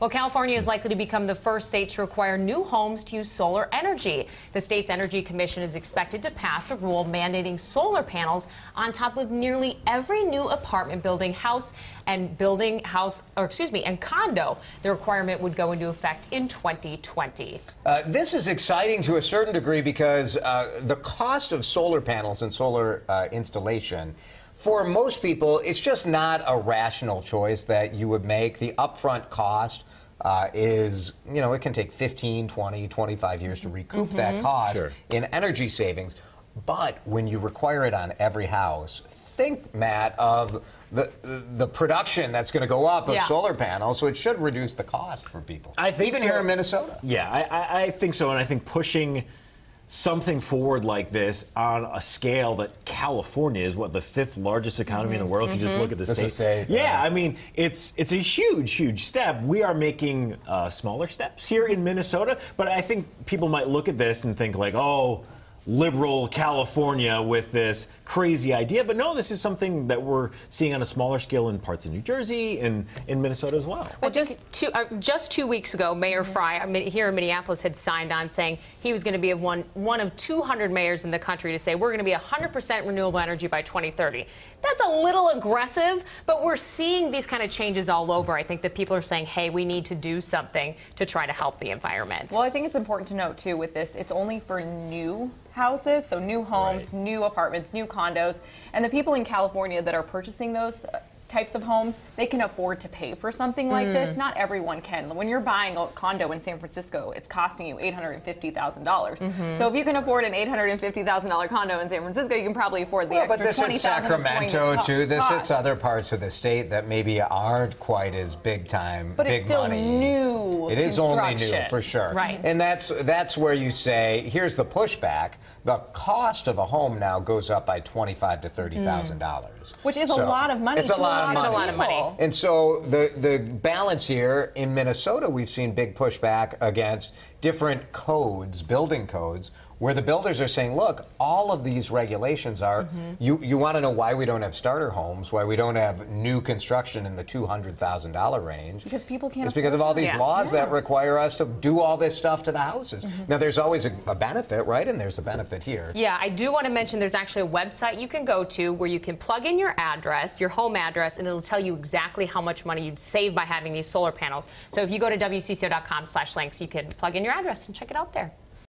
Well, California is likely to become the first state to require new homes to use solar energy. The state's Energy Commission is expected to pass a rule mandating solar panels on top of nearly every new apartment building, and condo. The requirement would go into effect in 2020. This is exciting to a certain degree because the cost of solar panels and solar installation, for most people, it's just not a rational choice that you would make. The upfront cost is, it can take 15, 20, 25 years to recoup that cost in energy savings. But when you require it on every house, think, Matt, of the production that's going to go up of solar panels, so it should reduce the cost for people. I think even here in Minnesota. Yeah, I think so, and I think pushing something forward like this on a scale that California is, the fifth largest economy in the world, if you just look at the state. Yeah, I mean, it's a huge step. We are making smaller steps here in Minnesota, but I think people might look at this and think like, oh, liberal California with this crazy idea. But no, this is something that we're seeing on a smaller scale in parts of New Jersey and in Minnesota as well. Well, just 2 weeks ago, Mayor Fry here in Minneapolis had signed on saying he was going to be one of 200 mayors in the country to say we're going to be 100% renewable energy by 2030. That's a little aggressive, but we're seeing these kind of changes all over. I think that people are saying, hey, we need to do something to try to help the environment. Well, I think it's important to note, too, with this, it's only for new houses, so new homes, new apartments, new condos. And the people in California that are purchasing those types of homes, they can afford to pay for something like this. Not everyone can. When you're buying a condo in San Francisco, it's costing you $850,000. So if you can afford an $850,000 condo in San Francisco, you can probably afford the extra $20,000. But this hits Sacramento too. This hits other parts of the state that maybe aren't quite as big time, but big it's still money. New. It is only new for sure. Right. And that's where you say, here's the pushback. The cost of a home now goes up by $25,000 to $30,000, which is a lot of money. It's a lot of money. It's a lot of money. And so the balance here in Minnesota, we've seen big pushback against different codes, building codes, where the builders are saying, look, all of these regulations are, you want to know why we don't have starter homes, why we don't have new construction in the $200,000 range. Because people can't. It's because of all these laws that require us to do all this stuff to the houses. Now, there's always a benefit, right? And there's a benefit here. Yeah, I do want to mention there's actually a website you can go to where you can plug in your address, your home address, and it'll tell you exactly how much money you'd save by having these solar panels. So if you go to WCCO.com/links, you can plug in your address and check it out there.